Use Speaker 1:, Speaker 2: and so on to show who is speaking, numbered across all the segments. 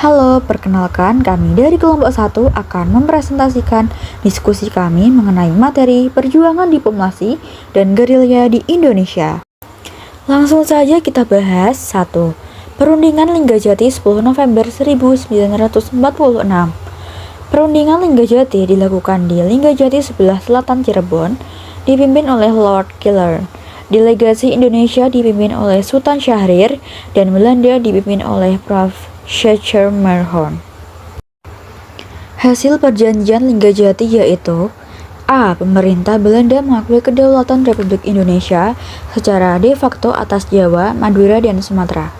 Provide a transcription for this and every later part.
Speaker 1: Halo, perkenalkan kami dari kelompok 1 akan mempresentasikan diskusi kami mengenai materi perjuangan diplomasi dan gerilya di Indonesia. Langsung saja kita bahas 1. Perundingan Linggajati 10 November 1946. Perundingan Linggajati dilakukan di Linggajati sebelah selatan Cirebon, dipimpin oleh Lord Killer. Delegasi Indonesia dipimpin oleh Sultan Syahrir dan Belanda dipimpin oleh Prof. Schaerer-Maerhoorn. Hasil perjanjian Linggajati yaitu A. Pemerintah Belanda mengakui kedaulatan Republik Indonesia secara de facto atas Jawa, Madura, dan Sumatera.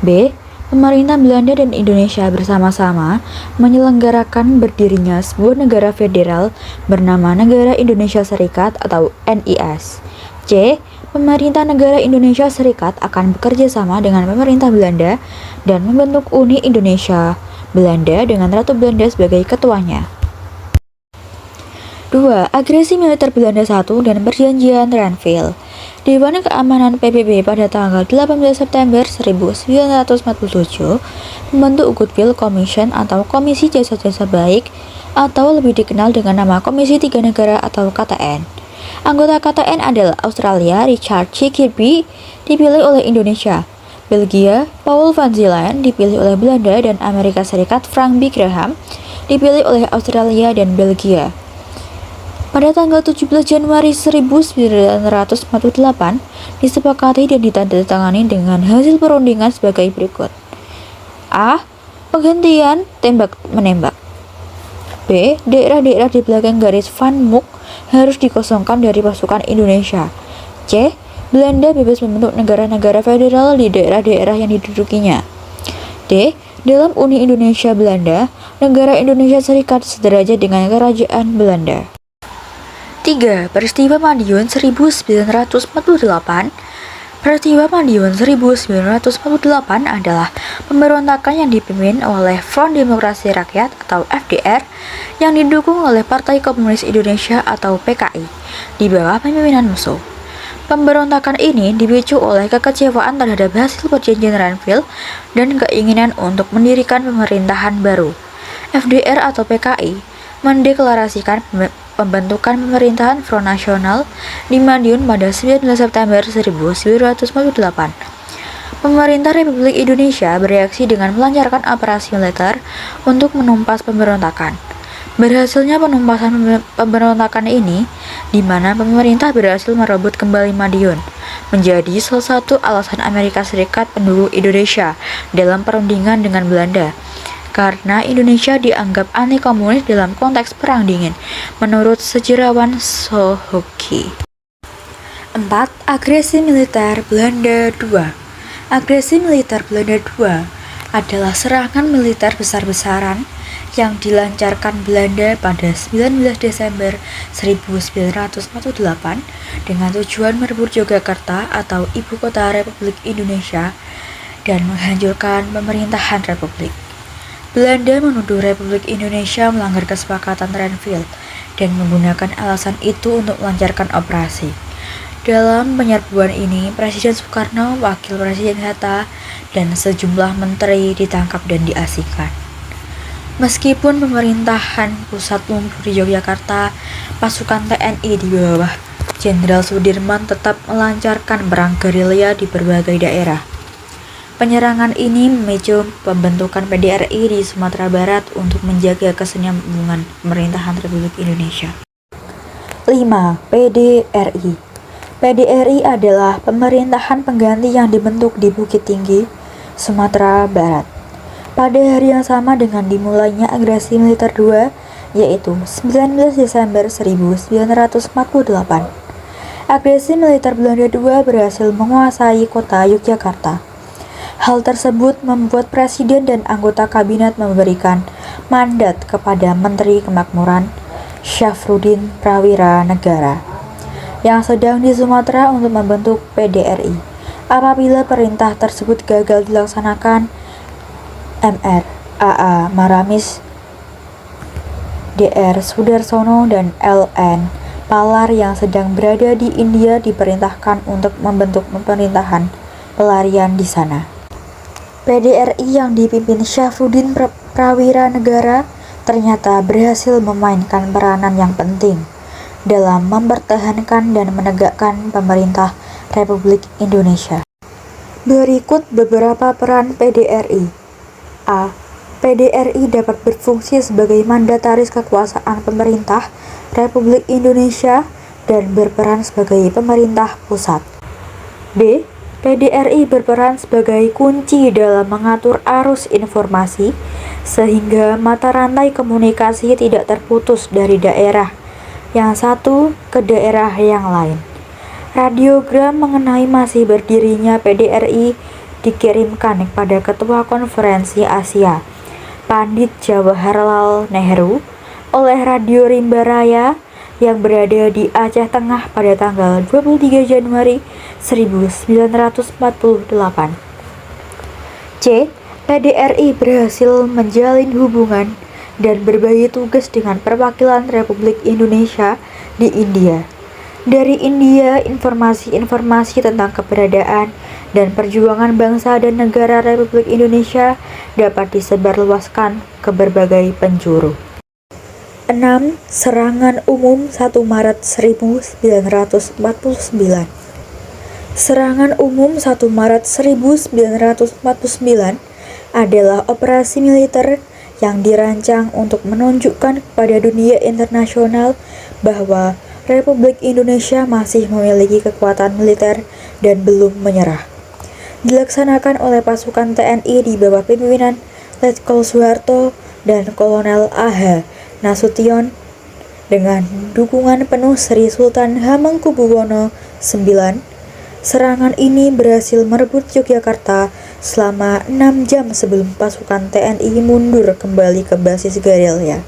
Speaker 1: B. Pemerintah Belanda dan Indonesia bersama-sama menyelenggarakan berdirinya sebuah negara federal bernama Negara Indonesia Serikat atau NIS. C. Pemerintah negara Indonesia Serikat akan bekerja sama dengan pemerintah Belanda dan membentuk Uni Indonesia Belanda dengan Ratu Belanda sebagai ketuanya. 2. Agresi militer Belanda 1 dan Perjanjian Renville. Dewan Keamanan PBB pada tanggal 18 September 1947 membentuk Goodwill Commission atau Komisi Jasa-Jasa Baik atau lebih dikenal dengan nama Komisi Tiga Negara atau KTN. Anggota KTN adalah Australia, Richard C. Kirby, dipilih oleh Indonesia. Belgia, Paul van Zeeland, dipilih oleh Belanda, dan Amerika Serikat, Frank B. Graham, dipilih oleh Australia dan Belgia. Pada tanggal 17 Januari 1948, disepakati dan ditandatangani dengan hasil perundingan sebagai berikut. A. Penghentian tembak-menembak. B. Daerah-daerah di belakang garis Van Mook harus dikosongkan dari pasukan Indonesia. C. Belanda bebas membentuk negara-negara federal di daerah-daerah yang didudukinya. D. Dalam Uni Indonesia Belanda, negara Indonesia Serikat sederajat dengan Kerajaan Belanda. 3. Peristiwa Madiun 1948. Peristiwa Madiun 1948 adalah pemberontakan yang dipimpin oleh Front Demokrasi Rakyat atau FDR yang didukung oleh Partai Komunis Indonesia atau PKI di bawah pemimpinan musuh. Pemberontakan ini dipicu oleh kekecewaan terhadap hasil perjanjian Renville dan keinginan untuk mendirikan pemerintahan baru. FDR atau PKI mendeklarasikan pembentukan pemerintahan Front Nasional di Madiun pada 19 September 1948. Pemerintah Republik Indonesia bereaksi dengan melancarkan operasi militer untuk menumpas pemberontakan. Berhasilnya penumpasan pemberontakan ini, di mana pemerintah berhasil merebut kembali Madiun, menjadi salah satu alasan Amerika Serikat mendukung Indonesia dalam perundingan dengan Belanda. Karena Indonesia dianggap anti-komunis dalam konteks Perang Dingin, menurut sejarawan Sohoki. 4. Agresi militer Belanda II. Agresi militer Belanda II adalah serangan militer besar-besaran yang dilancarkan Belanda pada 19 Desember 1948 dengan tujuan merebut Yogyakarta atau ibu kota Republik Indonesia dan menghancurkan pemerintahan Republik. Belanda menuduh Republik Indonesia melanggar kesepakatan Renville dan menggunakan alasan itu untuk melancarkan operasi. Dalam penyerbuan ini, Presiden Soekarno, Wakil Presiden Hatta, dan sejumlah menteri ditangkap dan diasingkan. Meskipun pemerintahan pusat lumpuh di Yogyakarta, pasukan TNI di bawah Jenderal Sudirman tetap melancarkan perang gerilya di berbagai daerah. Penyerangan ini memicu pembentukan PDRI di Sumatera Barat untuk menjaga kesinambungan pemerintahan Republik Indonesia. 5. PDRI. PDRI adalah pemerintahan pengganti yang dibentuk di Bukit Tinggi, Sumatera Barat. Pada hari yang sama dengan dimulainya agresi militer II, yaitu 19 Desember 1948. Agresi militer Belanda II berhasil menguasai kota Yogyakarta. Hal tersebut membuat Presiden dan anggota Kabinet memberikan mandat kepada Menteri Kemakmuran Syafruddin Prawira Negara yang sedang di Sumatera untuk membentuk PDRI. Apabila perintah tersebut gagal dilaksanakan, Mr. A.A. Maramis, Dr. Sudarsono, dan L.N. Palar yang sedang berada di India diperintahkan untuk membentuk pemerintahan pelarian di sana. PDRI yang dipimpin Syafruddin Prawira Negara ternyata berhasil memainkan peranan yang penting dalam mempertahankan dan menegakkan pemerintah Republik Indonesia. Berikut beberapa peran PDRI. A. PDRI dapat berfungsi sebagai mandataris kekuasaan pemerintah Republik Indonesia dan berperan sebagai pemerintah pusat. B. PDRI berperan sebagai kunci dalam mengatur arus informasi sehingga mata rantai komunikasi tidak terputus dari daerah yang satu ke daerah yang lain. Radiogram mengenai masih berdirinya PDRI dikirimkan kepada Ketua Konferensi Asia, Pandit Jawaharlal Nehru, oleh Radio Rimba Raya yang berada di Aceh Tengah pada tanggal 23 Januari 1948. C. PDRI berhasil menjalin hubungan dan berbagi tugas dengan perwakilan Republik Indonesia di India. Dari India, informasi-informasi tentang keberadaan dan perjuangan bangsa dan negara Republik Indonesia dapat disebarluaskan ke berbagai penjuru. 6. Serangan umum 1 Maret 1949. Serangan umum 1 Maret 1949 adalah operasi militer yang dirancang untuk menunjukkan kepada dunia internasional bahwa Republik Indonesia masih memiliki kekuatan militer dan belum menyerah. Dilaksanakan oleh pasukan TNI di bawah pimpinan Letkol Soeharto dan Kolonel A.H. Nasution dengan dukungan penuh Sri Sultan Hamengkubuwono IX. Serangan ini berhasil merebut Yogyakarta selama 6 jam sebelum pasukan TNI mundur kembali ke basis gerilya.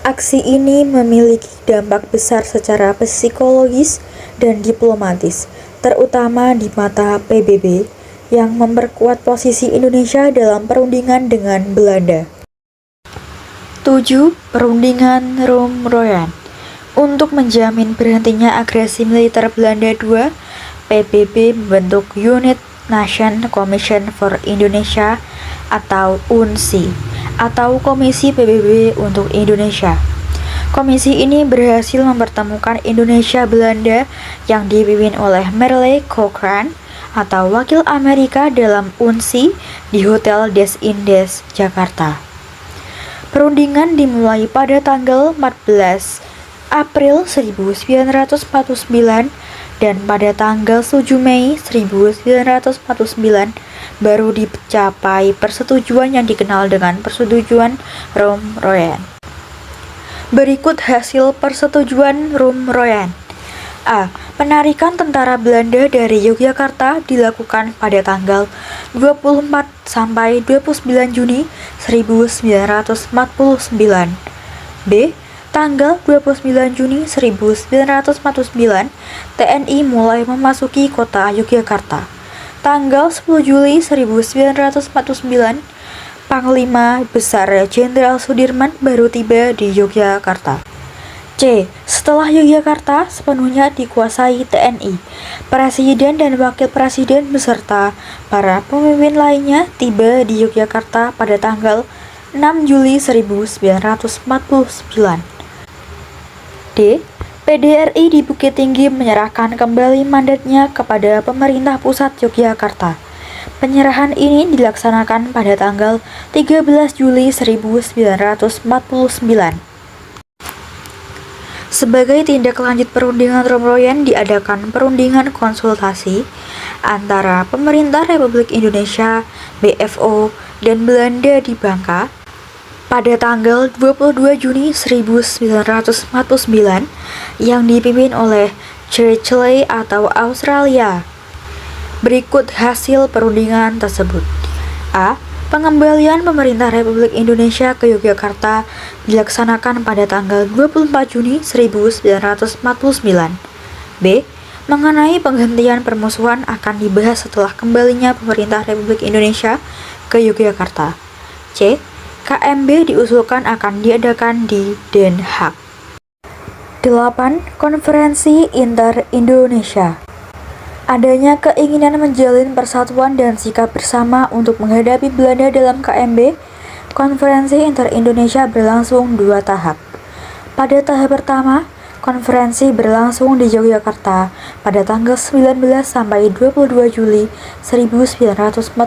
Speaker 1: Aksi ini memiliki dampak besar secara psikologis dan diplomatis, terutama di mata PBB yang memperkuat posisi Indonesia dalam perundingan dengan Belanda. 7. Perundingan Rum-Royan. Untuk menjamin berhentinya agresi militer Belanda II, PBB membentuk Unit Nation Commission for Indonesia atau UNSI atau Komisi PBB untuk Indonesia. Komisi ini berhasil mempertemukan Indonesia Belanda yang dipimpin oleh Merle Cochrane atau wakil Amerika dalam UNSI di Hotel Des Indes, Jakarta. Perundingan dimulai pada tanggal 14 April 1949 dan pada tanggal 7 Mei 1949 baru dicapai persetujuan yang dikenal dengan Persetujuan Rum-Royan. Berikut hasil Persetujuan Rum-Royan. A. Penarikan tentara Belanda dari Yogyakarta dilakukan pada tanggal 24 sampai 29 Juni 1949. B. Tanggal 29 Juni 1949, TNI mulai memasuki kota Yogyakarta. Tanggal 10 Juli 1949, Panglima Besar Jenderal Sudirman baru tiba di Yogyakarta. C. Setelah Yogyakarta sepenuhnya dikuasai TNI, Presiden dan Wakil Presiden beserta para pemimpin lainnya tiba di Yogyakarta pada tanggal 6 Juli 1949. D. PDRI di Bukit Tinggi menyerahkan kembali mandatnya kepada pemerintah pusat Yogyakarta. Penyerahan ini dilaksanakan pada tanggal 13 Juli 1949. Sebagai tindak lanjut perundingan Rum-Royan diadakan perundingan konsultasi antara pemerintah Republik Indonesia, BFO, dan Belanda di Bangka pada tanggal 22 Juni 1949 yang dipimpin oleh Churchill atau Australia. Berikut hasil perundingan tersebut. A. Pengembalian pemerintah Republik Indonesia ke Yogyakarta dilaksanakan pada tanggal 24 Juni 1949. B. Mengenai penghentian permusuhan akan dibahas setelah kembalinya pemerintah Republik Indonesia ke Yogyakarta. C. KMB diusulkan akan diadakan di Den Haag. 8. Konferensi Inter-Indonesia. Adanya keinginan menjalin persatuan dan sikap bersama untuk menghadapi Belanda dalam KMB, Konferensi Inter-Indonesia berlangsung 2 tahap. Pada tahap pertama, konferensi berlangsung di Yogyakarta pada tanggal 19 sampai 22 Juli 1949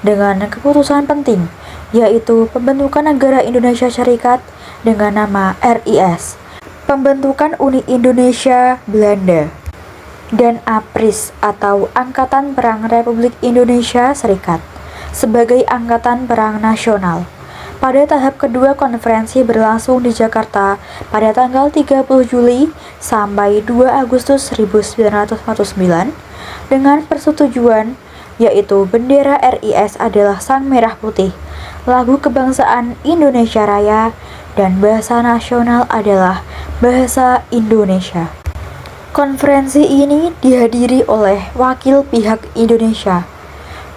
Speaker 1: dengan keputusan penting, yaitu pembentukan negara Indonesia Syarikat dengan nama RIS, pembentukan Uni Indonesia Belanda, dan APRIS atau Angkatan Perang Republik Indonesia Serikat sebagai Angkatan Perang Nasional. Pada tahap kedua, konferensi berlangsung di Jakarta pada tanggal 30 Juli sampai 2 Agustus 1949 dengan persetujuan yaitu bendera RIS adalah sang merah putih, lagu kebangsaan Indonesia Raya, dan bahasa nasional adalah bahasa Indonesia. Konferensi ini dihadiri oleh wakil pihak Indonesia,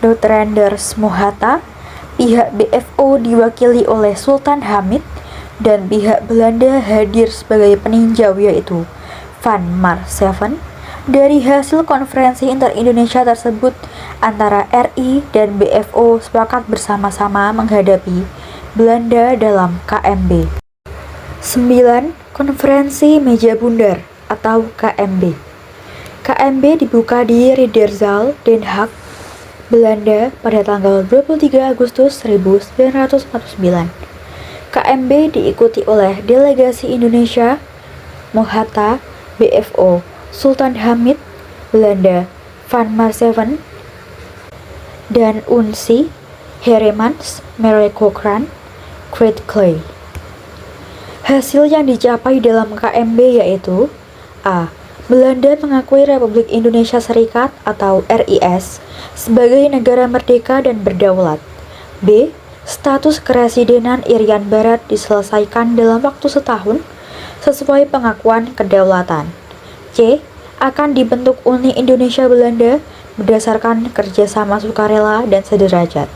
Speaker 1: Dr. Anders Mohatta, pihak BFO diwakili oleh Sultan Hamid, dan pihak Belanda hadir sebagai peninjau yaitu Van Maarseven. Dari hasil konferensi inter-Indonesia tersebut, antara RI dan BFO sepakat bersama-sama menghadapi Belanda dalam KMB. 9. Konferensi Meja Bundar atau KMB. KMB dibuka di Ridderzaal, Den Haag, Belanda pada tanggal 23 Agustus 1949. KMB diikuti oleh delegasi Indonesia, Mohatta, BFO, Sultan Hamid, Belanda, Van Maarseven, dan UNSI, Heremans, Mary Cochrane, Fred Clay. Hasil yang dicapai dalam KMB yaitu A. Belanda mengakui Republik Indonesia Serikat atau RIS sebagai negara merdeka dan berdaulat. B. Status keresidenan Irian Barat diselesaikan dalam waktu setahun sesuai pengakuan kedaulatan. C. Akan dibentuk Uni Indonesia Belanda berdasarkan kerjasama sukarela dan sederajat.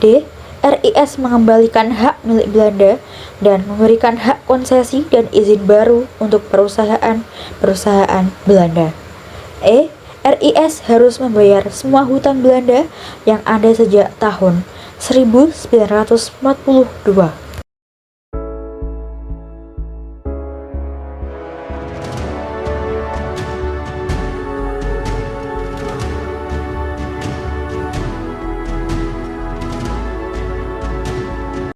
Speaker 1: D. RIS mengembalikan hak milik Belanda dan memberikan hak konsesi dan izin baru untuk perusahaan Belanda. E. RIS harus membayar semua hutang Belanda yang ada sejak tahun 1942.